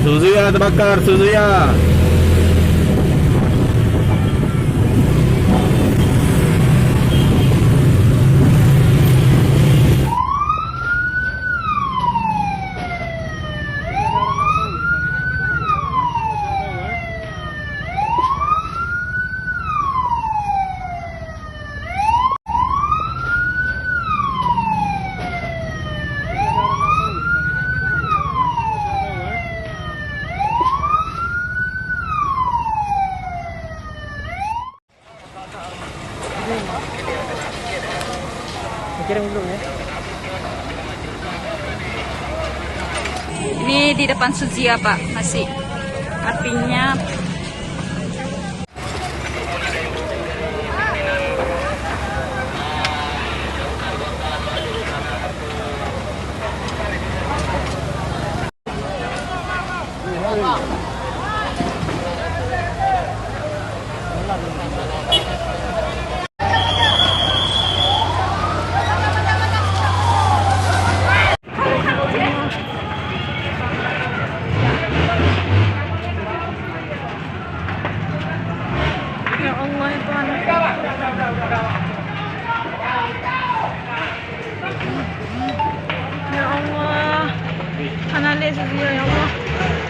Suzuya terbakar, Suzuya. Kirim dulu ya. Ini di depan Suzuya Pak, masih. Artinya Ya Allah itu anak. Ya Allah. Anaknya Suzuya ya Allah.